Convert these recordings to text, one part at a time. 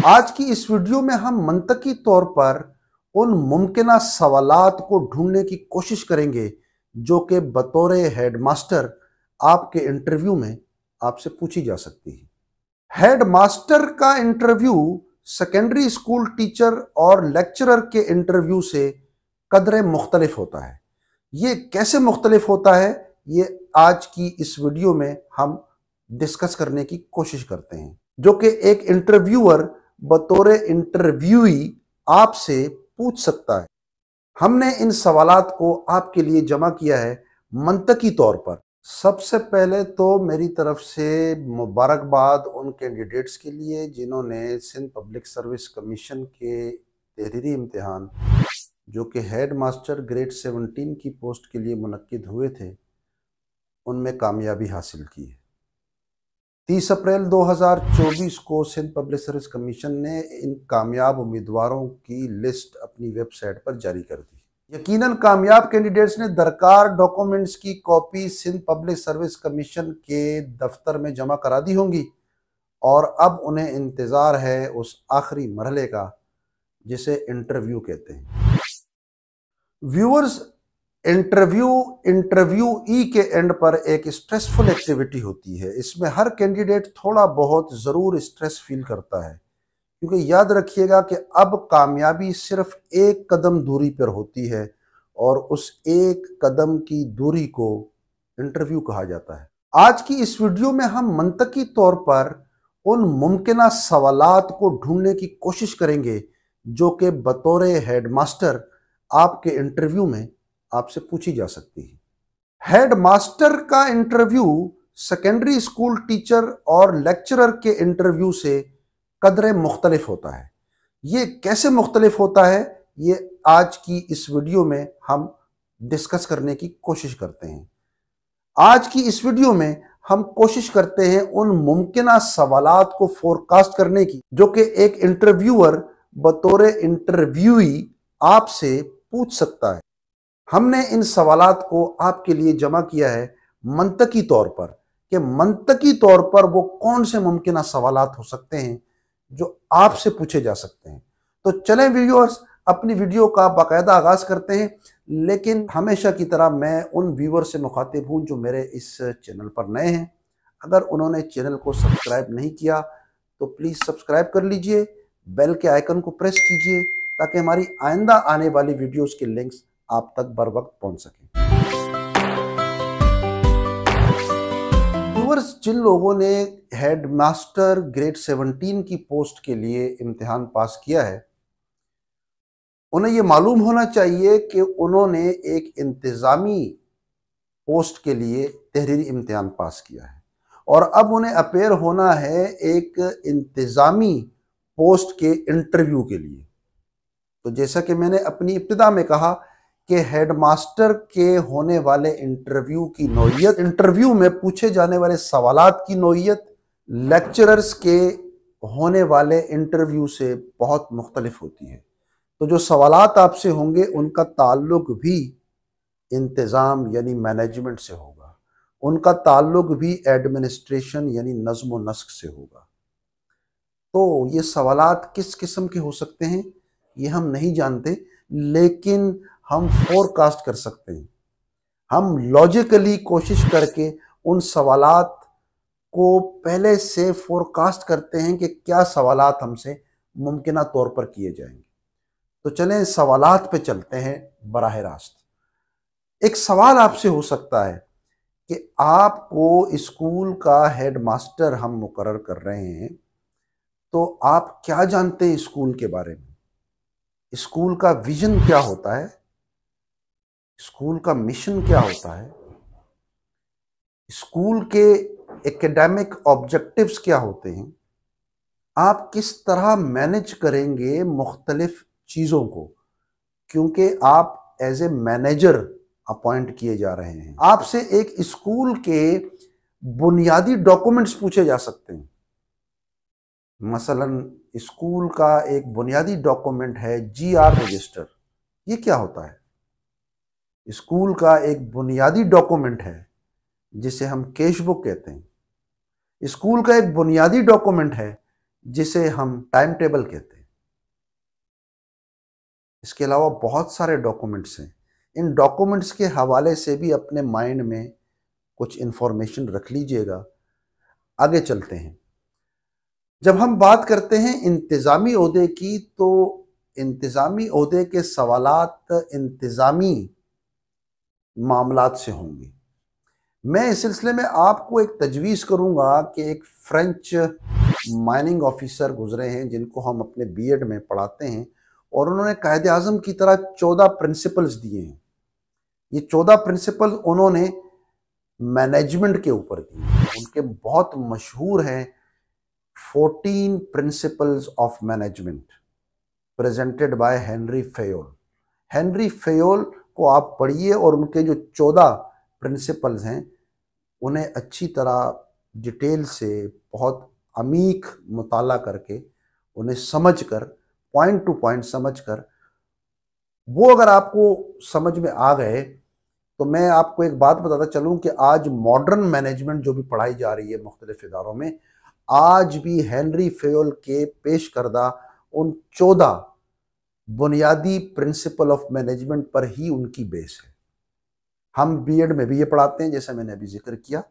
आज की इस वीडियो में हम मंतकी तौर पर उन मुमकिना सवालात को ढूंढने की कोशिश करेंगे जो कि बतौर हेडमास्टर आपके इंटरव्यू में आपसे पूछी जा सकती है। हेडमास्टर का इंटरव्यू सेकेंडरी स्कूल टीचर और लेक्चरर के इंटरव्यू से कदरे मुख्तलिफ होता है। ये कैसे मुख्तलिफ होता है, ये आज की इस वीडियो में हम डिस्कस करने की कोशिश करते हैं, जो कि एक इंटरव्यूअर बतौर इंटरव्यूई आपसे पूछ सकता है। हमने इन सवालात को आपके लिए जमा किया है मंतकी तौर पर। सबसे पहले तो मेरी तरफ से मुबारकबाद उन कैंडिडेट्स के लिए जिन्होंने सिंध पब्लिक सर्विस कमीशन के तहरीरी इम्तिहान जो कि हेड मास्टर ग्रेड 17 की पोस्ट के लिए मुनक्किद हुए थे, उनमें कामयाबी हासिल की है। 30 अप्रैल 2024 को सिंध पब्लिक सर्विस कमीशन ने इन कामयाब उम्मीदवारों की लिस्ट अपनी वेबसाइट पर जारी कर दी। यकीनन कामयाब कैंडिडेट्स ने दरकार डॉक्यूमेंट्स की copy Sindh public service commission के दफ्तर में जमा करा दी होंगी और अब उन्हें इंतज़ार है उस आखिरी मरहले का जिसे इंटरव्यू कहते हैं। व्यूअर्स, इंटरव्यूई के एंड पर एक स्ट्रेसफुल एक्टिविटी होती है। इसमें हर कैंडिडेट थोड़ा बहुत ज़रूर स्ट्रेस फील करता है, क्योंकि याद रखिएगा कि अब कामयाबी सिर्फ एक कदम दूरी पर होती है और उस एक कदम की दूरी को इंटरव्यू कहा जाता है। आज की इस वीडियो में हम मंतकी तौर पर उन मुमकिना सवालात को ढूंढने की कोशिश करेंगे जो कि बतौर हेडमास्टर आपके इंटरव्यू में आपसे पूछी जा सकती है। हेडमास्टर का इंटरव्यू सेकेंडरी स्कूल टीचर और लेक्चरर के इंटरव्यू से कदरे मुख्तलिफ होता है। ये कैसे मुख्तलिफ होता है, ये आज की इस वीडियो में हम डिस्कस करने की कोशिश करते हैं। आज की इस वीडियो में हम कोशिश करते हैं उन मुमकिना सवालात को फोरकास्ट करने की जो कि एक इंटरव्यूअर बतौर इंटरव्यूई आपसे पूछ सकता है। हमने इन सवालात को आपके लिए जमा किया है मंतकी तौर पर कि मंतकी तौर पर वो कौन से मुमकिना सवालात हो सकते हैं जो आपसे पूछे जा सकते हैं। तो चलें व्यूअर्स, अपनी वीडियो का बाकायदा आगाज करते हैं। लेकिन हमेशा की तरह मैं उन व्यूअर से मुखातिब हूँ जो मेरे इस चैनल पर नए हैं। अगर उन्होंने चैनल को सब्सक्राइब नहीं किया तो प्लीज़ सब्सक्राइब कर लीजिए, बेल के आइकन को प्रेस कीजिए ताकि हमारी आइंदा आने वाली वीडियोस के लिंक्स आप तक बर वक्त पहुंच सकें। व्यूअर्स, जिन लोगों ने हेडमास्टर ग्रेड 17 की पोस्ट के लिए इम्तिहान पास किया है, उन्हें ये मालूम होना चाहिए कि उन्होंने एक इंतज़ामी पोस्ट के लिए तहरीरी इम्तिहान पास किया है और अब उन्हें अपेयर होना है एक इंतज़ामी पोस्ट के इंटरव्यू के लिए। तो जैसा कि मैंने अपनी इब्तिदा में कहा कि हेडमास्टर के होने वाले इंटरव्यू की नौइयत, इंटरव्यू में पूछे जाने वाले सवालात की नौइयत लेक्चरर्स के होने वाले इंटरव्यू से बहुत मुख्तलिफ होती है। तो जो सवालात आपसे होंगे उनका ताल्लुक भी इंतज़ाम यानी मैनेजमेंट से होगा, उनका ताल्लुक भी एडमिनिस्ट्रेशन यानी नज़्म व नस्क से होगा। तो ये सवालात किस किस्म के हो सकते हैं ये हम नहीं जानते, लेकिन हम फोरकास्ट कर सकते हैं। हम लॉजिकली कोशिश करके उन सवालात को पहले से फोरकास्ट करते हैं कि क्या सवालात हमसे मुमकिना तौर पर किए जाएंगे। तो चलें सवालात पे चलते हैं बराह रास्त। एक सवाल आपसे हो सकता है कि आपको स्कूल का हेडमास्टर हम मुकर्रर कर रहे हैं, तो आप क्या जानते हैं स्कूल के बारे में? स्कूल का विजन क्या होता है? स्कूल का मिशन क्या होता है? स्कूल के एकेडमिक ऑब्जेक्टिव्स क्या होते हैं? आप किस तरह मैनेज करेंगे मुख्तलिफ चीज़ों को, क्योंकि आप एज ए मैनेजर अपॉइंट किए जा रहे हैं। आपसे एक स्कूल के बुनियादी डॉक्यूमेंट्स पूछे जा सकते हैं। मसलन स्कूल का एक बुनियादी डॉक्यूमेंट है GR रजिस्टर। ये क्या होता है? स्कूल का एक बुनियादी डॉक्यूमेंट है जिसे हम कैश बुक कहते हैं। स्कूल का एक बुनियादी डॉक्यूमेंट है जिसे हम टाइम टेबल कहते हैं। इसके अलावा बहुत सारे डॉक्यूमेंट्स हैं। इन डॉक्यूमेंट्स के हवाले से भी अपने माइंड में कुछ इंफॉर्मेशन रख लीजिएगा। आगे चलते हैं। जब हम बात करते हैं इंतज़ामी ओहदे की, तो इंतज़ामी ओहदे के सवालात इंतज़ामी मामलात से होंगे। मैं इस सिलसिले में आपको एक तजवीज़ करूंगा कि एक फ्रेंच माइनिंग ऑफिसर गुजरे हैं जिनको हम अपने बीएड में पढ़ाते हैं, और उन्होंने कायद आज़म की तरह 14 प्रिंसिपल्स दिए हैं। ये 14 प्रिंसिपल उन्होंने मैनेजमेंट के ऊपर दिए। उनके बहुत मशहूर हैं 14 principles of management, presented by Henry Fayol. Henry Fayol को आप पढ़िए और उनके जो 14 प्रिंसिपल्स हैं उन्हें अच्छी तरह डिटेल से बहुत अमीक मुताला करके उन्हें समझकर, पॉइंट टू पॉइंट समझकर, वो अगर आपको समझ में आ गए तो मैं आपको एक बात बताता चलूं कि आज मॉडर्न मैनेजमेंट जो भी पढ़ाई जा रही है मुख्तलिफ इदारों में, आज भी हेनरी फेयोल के पेश करदा उन 14 बुनियादी प्रिंसिपल ऑफ मैनेजमेंट पर ही उनकी बेस है। हम बीएड में भी ये पढ़ाते हैं जैसा मैंने अभी जिक्र किया।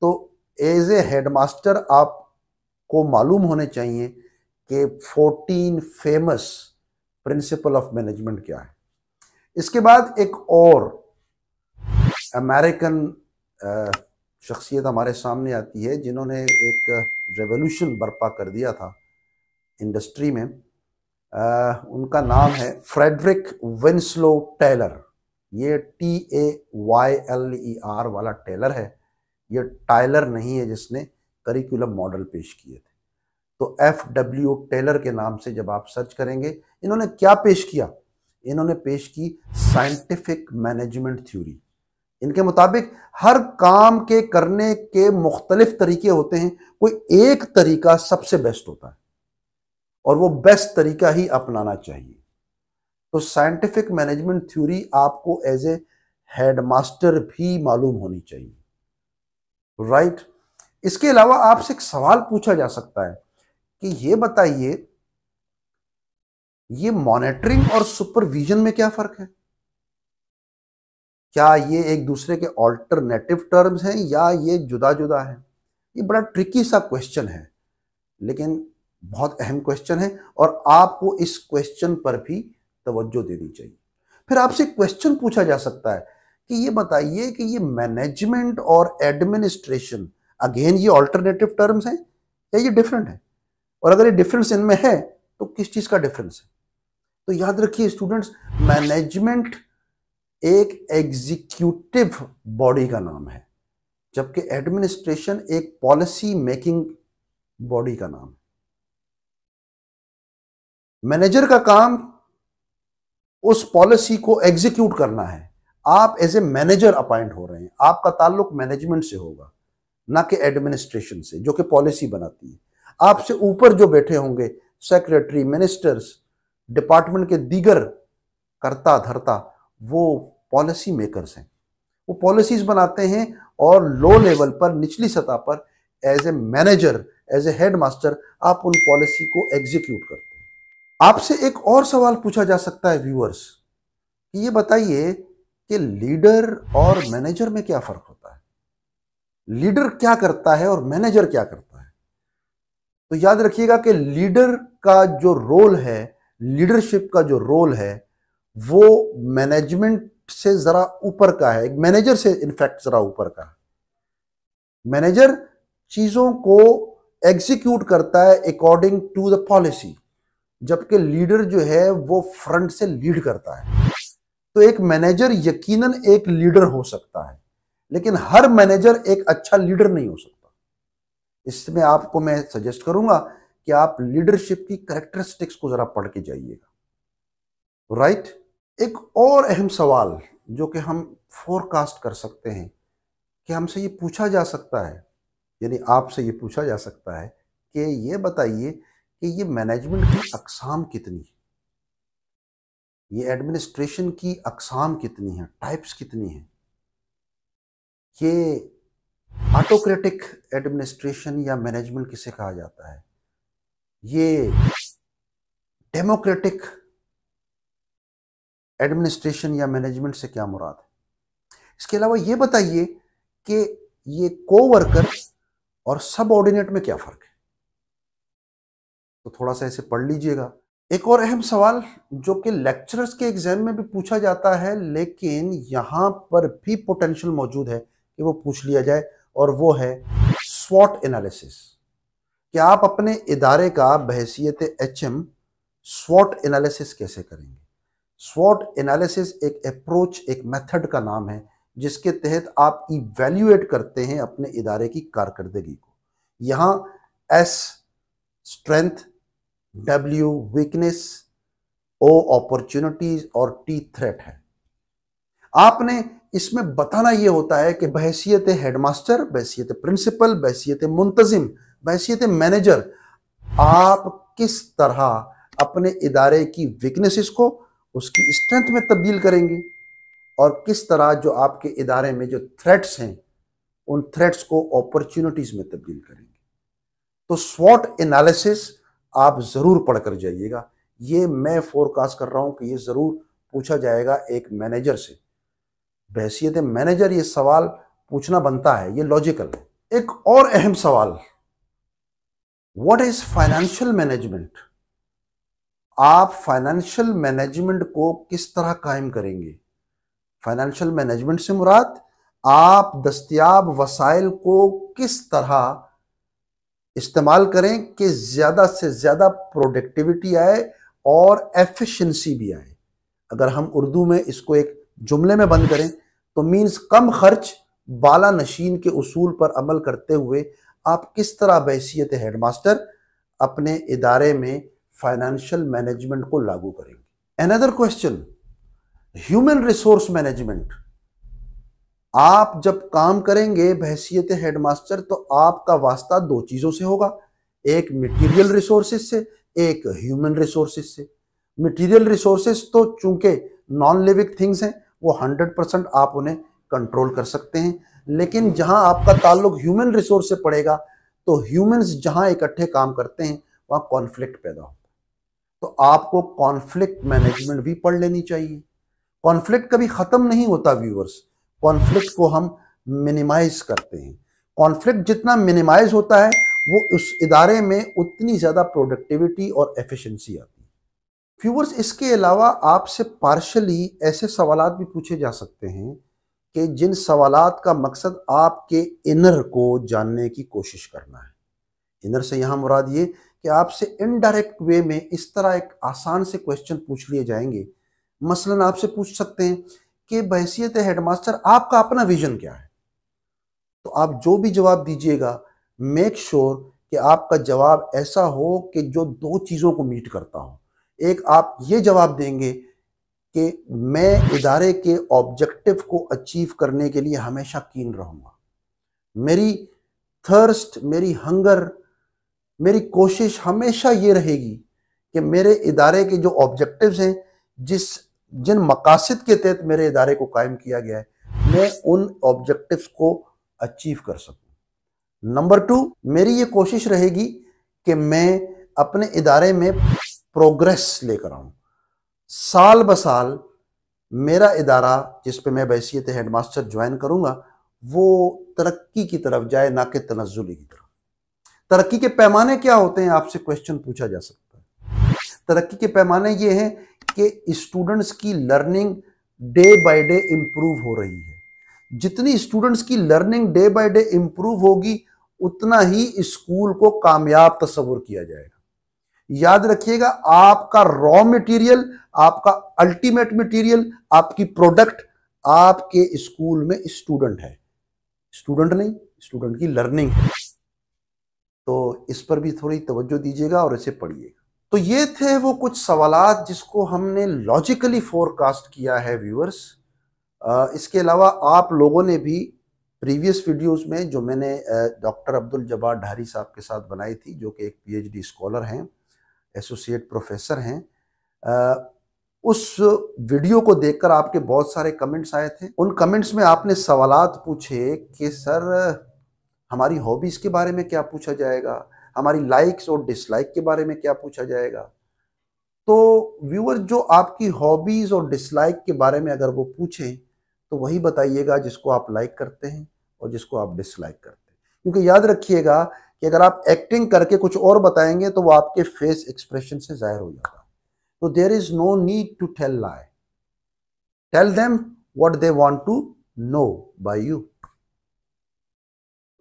तो एज ए हेडमास्टर आपको मालूम होने चाहिए कि 14 फेमस प्रिंसिपल ऑफ मैनेजमेंट क्या है। इसके बाद एक और अमेरिकन शख्सियत हमारे सामने आती है जिन्होंने एक रेवोल्यूशन बर्पा कर दिया था इंडस्ट्री में। उनका नाम है फ्रेडरिक विंस्लो टेलर। ये TAYLER वाला टेलर है, ये टाइलर नहीं है जिसने करिकुलम मॉडल पेश किए थे। तो FW टेलर के नाम से जब आप सर्च करेंगे, इन्होंने क्या पेश किया? इन्होंने पेश की साइंटिफिक मैनेजमेंट थ्योरी। इनके मुताबिक हर काम के करने के मुख्तलिफ तरीके होते हैं, कोई एक तरीका सबसे बेस्ट होता है और वो बेस्ट तरीका ही अपनाना चाहिए। तो साइंटिफिक मैनेजमेंट थ्योरी आपको एज ए हेडमास्टर भी मालूम होनी चाहिए, राइट। इसके अलावा आपसे एक सवाल पूछा जा सकता है कि ये बताइए, ये मॉनिटरिंग और सुपरविजन में क्या फर्क है? क्या ये एक दूसरे के ऑल्टरनेटिव टर्म्स हैं या ये जुदा जुदा है? ये बड़ा ट्रिकी सा क्वेश्चन है, लेकिन बहुत अहम क्वेश्चन है और आपको इस क्वेश्चन पर भी तवज्जो देनी चाहिए। फिर आपसे क्वेश्चन पूछा जा सकता है कि ये बताइए कि ये मैनेजमेंट और एडमिनिस्ट्रेशन, अगेन ये ऑल्टरनेटिव टर्म्स हैं या ये डिफरेंट है? और अगर ये डिफरेंस इनमें है तो किस चीज का डिफरेंस है? तो याद रखिए स्टूडेंट्स, मैनेजमेंट एक एग्जीक्यूटिव बॉडी का नाम है, जबकि एडमिनिस्ट्रेशन एक पॉलिसी मेकिंग बॉडी का नाम है। मैनेजर का काम उस पॉलिसी को एग्जीक्यूट करना है। आप एज ए मैनेजर अपॉइंट हो रहे हैं, आपका ताल्लुक मैनेजमेंट से होगा, ना कि एडमिनिस्ट्रेशन से जो कि पॉलिसी बनाती है। आपसे ऊपर जो बैठे होंगे सेक्रेटरी, मिनिस्टर्स, डिपार्टमेंट के दीगर करता धरता, वो पॉलिसी मेकर्स हैं, वो पॉलिसीज बनाते हैं और लो लेवल पर, निचली सतह पर as a manager, as a headmaster आप उन पॉलिसी को एग्जीक्यूट करते हैं। आपसे एक और सवाल पूछा जा सकता है व्यूअर्स कि ये बताइए कि लीडर और मैनेजर में क्या फर्क होता है? लीडर क्या करता है और मैनेजर क्या करता है? तो याद रखिएगा कि लीडर का जो रोल है, लीडरशिप का जो रोल है, वो मैनेजमेंट से जरा ऊपर का है, मैनेजर से इनफैक्ट जरा ऊपर का है। मैनेजर चीजों को एग्जीक्यूट करता है अकॉर्डिंग टू द पॉलिसी, जबकि लीडर जो है वो फ्रंट से लीड करता है। तो एक मैनेजर यकीनन एक लीडर हो सकता है, लेकिन हर मैनेजर एक अच्छा लीडर नहीं हो सकता। इसमें आपको मैं सजेस्ट करूंगा कि आप लीडरशिप की कैरेक्टरिस्टिक्स को जरा पढ़ के जाइएगा, राइट। एक और अहम सवाल जो कि हम फोरकास्ट कर सकते हैं कि हमसे ये पूछा जा सकता है, यानी आपसे ये पूछा जा सकता है कि ये बताइए कि ये मैनेजमेंट की अक़साम कितनी है, ये एडमिनिस्ट्रेशन की अक़साम कितनी है, टाइप्स कितनी है, ये ऑटोक्रेटिक एडमिनिस्ट्रेशन या मैनेजमेंट किसे कहा जाता है, ये डेमोक्रेटिक एडमिनिस्ट्रेशन या मैनेजमेंट से क्या मुराद है? इसके अलावा ये बताइए कि ये कोवर्कर और सबऑर्डिनेट में क्या फर्क है? तो थोड़ा सा इसे पढ़ लीजिएगा। एक और अहम सवाल जो कि लेक्चरर्स के एग्जाम में भी पूछा जाता है, लेकिन यहां पर भी पोटेंशियल मौजूद है कि वो पूछ लिया जाए, और वो है स्वॉट एनालिसिस। कि आप अपने इदारे का बहैसियत एचएम स्वॉट एनालिसिस कैसे करेंगे? स्वॉट एनालिसिस एक अप्रोच, एक मेथड का नाम है जिसके तहत आप इवैल्यूएट करते हैं अपने इदारे की कारकर्दगी को। यहां एस स्ट्रेंथ, डब्ल्यू वीकनेस, ओ अपॉर्चुनिटीज और टी थ्रेट है। आपने इसमें बताना यह होता है कि बहैसियत हेडमास्टर, बहैसियत प्रिंसिपल, बहैसियत मुंतजिम, बहैसियत मैनेजर, आप किस तरह अपने इदारे की वीकनेसेस को उसकी स्ट्रेंथ में तब्दील करेंगे, और किस तरह जो आपके इदारे में जो थ्रेट्स हैं उन थ्रेट्स को अपॉर्चुनिटीज में तब्दील करेंगे। तो स्वॉट एनालिसिस आप जरूर पढ़कर जाइएगा। ये मैं फोरकास्ट कर रहा हूं कि ये जरूर पूछा जाएगा एक मैनेजर से। बहैसियत मैनेजर ये सवाल पूछना बनता है, ये लॉजिकल है। एक और अहम सवाल, व्हाट इज फाइनेंशियल मैनेजमेंट? आप फाइनेंशियल मैनेजमेंट को किस तरह कायम करेंगे? फाइनेंशियल मैनेजमेंट से मुराद आप दस्तयाब वसाइल को किस तरह इस्तेमाल करें कि ज्यादा से ज्यादा प्रोडक्टिविटी आए और एफिशिएंसी भी आए। अगर हम उर्दू में इसको एक जुमले में बंद करें तो मीन्स कम खर्च बाला नशीन के उसूल पर अमल करते हुए आप किस तरह बहैसियत हेडमास्टर अपने इदारे में फाइनेंशियल मैनेजमेंट को लागू करेंगे। Another question, human resource management. आप जब काम करेंगे बहैसियत हेडमास्टर तो आपका वास्ता दो चीजों से होगा, एक मटेरियल रिसोर्सेज से, एक ह्यूमन रिसोर्सेज से। मटेरियल रिसोर्सेज तो चूंकि नॉन लिविंग थिंग्स हैं वो 100% आप उन्हें कंट्रोल कर सकते हैं, लेकिन जहां आपका ताल्लुक ह्यूमन रिसोर्स से पड़ेगा तो ह्यूमंस जहां इकट्ठे काम करते हैं वहां कॉन्फ्लिक्ट पैदा होता है। तो आपको कॉन्फ्लिक्ट मैनेजमेंट भी पढ़ लेनी चाहिए। कॉन्फ्लिक्ट कभी खत्म नहीं होता व्यूअर्स, कॉन्फ्लिक्ट को हम मिनिमाइज करते हैं। कॉन्फ्लिक्ट जितना मिनिमाइज होता है वो उस इदारे में उतनी ज्यादा प्रोडक्टिविटी और एफिशिएंसी आती है। व्यूअर्स, इसके अलावा आपसे पार्शली ऐसे सवालात भी पूछे जा सकते हैं कि जिन सवालात का मकसद आपके इनर को जानने की कोशिश करना है। इनर से यहां मुराद ये कि आपसे इनडायरेक्ट वे में इस तरह एक आसान से क्वेश्चन पूछ लिए जाएंगे। मसलन आपसे पूछ सकते हैं कि बहैसियत हेडमास्टर आपका अपना विजन क्या है? तो आप जो भी जवाब दीजिएगा मेक श्योर कि आपका जवाब ऐसा हो कि जो दो चीज़ों को मीट करता हो। एक, आप ये जवाब देंगे कि मैं इदारे के ऑब्जेक्टिव को अचीव करने के लिए हमेशा कीन रहूँगा, मेरी थर्स्ट, मेरी हंगर, मेरी कोशिश हमेशा ये रहेगी कि मेरे इदारे के जो ऑब्जेक्टिव्स हैं, जिन मकासद के तहत मेरे इदारे को कायम किया गया है, मैं उन ऑब्जेक्टिव्स को अचीव कर सकूं। नंबर 2, मेरी ये कोशिश रहेगी कि मैं अपने इदारे में प्रोग्रेस लेकर आऊं। साल ब साल मेरा इदारा जिस पे मैं बहैसियत हेडमास्टर ज्वाइन करूंगा वो तरक्की की तरफ जाए, ना कि तनज़्ज़ुली की तरफ। तरक्की के पैमाने क्या होते हैं, आपसे क्वेश्चन पूछा जा सकता है। तरक्की के पैमाने ये हैं कि स्टूडेंट्स की learning day by day improve हो रही है। जितनी स्टूडेंट्स की learning day by day improve होगी उतना ही स्कूल को कामयाब तस्वुर किया जाएगा। याद रखिएगा, आपका रॉ मटेरियल, आपका अल्टीमेट मटेरियल, आपकी प्रोडक्ट आपके स्कूल में स्टूडेंट है, स्टूडेंट नहीं, स्टूडेंट की लर्निंग है। तो इस पर भी थोड़ी तवज्जो दीजिएगा और इसे पढ़िएगा। तो ये थे वो कुछ सवालात जिसको हमने लॉजिकली फोरकास्ट किया है व्यूअर्स। इसके अलावा आप लोगों ने भी प्रीवियस वीडियोस में जो मैंने डॉक्टर अब्दुल जब्बार ढारी साहब के साथ बनाई थी, जो कि एक पीएचडी स्कॉलर हैं, एसोसिएट प्रोफेसर हैं, उस वीडियो को देखकर आपके बहुत सारे कमेंट्स आए थे। उन कमेंट्स में आपने सवालात पूछे कि सर हमारी हॉबीज़ के बारे में क्या पूछा जाएगा, हमारी लाइक्स और डिसलाइक के बारे में क्या पूछा जाएगा। तो व्यूअर जो आपकी हॉबीज़ और डिसलाइक के बारे में अगर वो पूछें तो वही बताइएगा जिसको आप लाइक करते हैं और जिसको आप डिसलाइक करते हैं, क्योंकि याद रखिएगा कि अगर आप एक्टिंग करके कुछ और बताएंगे तो वो आपके फेस एक्सप्रेशन से जाहिर हो जाता है। तो there is no need to tell lie, tell them what they want to know by you.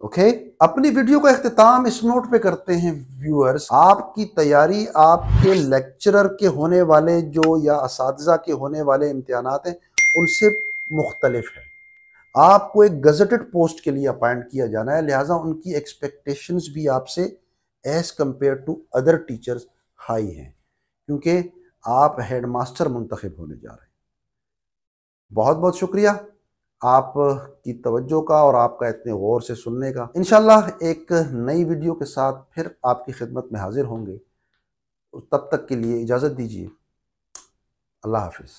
Okay, अपनी वीडियो का इख्तिताम इस नोट पे करते हैं व्यूअर्स, आपकी तैयारी आपके लेक्चरर के होने वाले जो या असातिज़ा के होने वाले इम्तिहानात हैं उनसे मुख्तलिफ है। आपको एक गजेटेड पोस्ट के लिए अपॉइंट किया जाना है, लिहाजा उनकी एक्सपेक्टेशंस भी आपसे as compare to other teachers high हैं, क्योंकि आप हेडमास्टर मुंतखब होने जा रहे हैं। बहुत बहुत शुक्रिया आपकी तवज्जो का और आपका इतने गौर से सुनने का। इंशाल्लाह एक नई वीडियो के साथ फिर आपकी खिदमत में हाजिर होंगे। तब तक के लिए इजाज़त दीजिए। अल्लाह हाफिज़।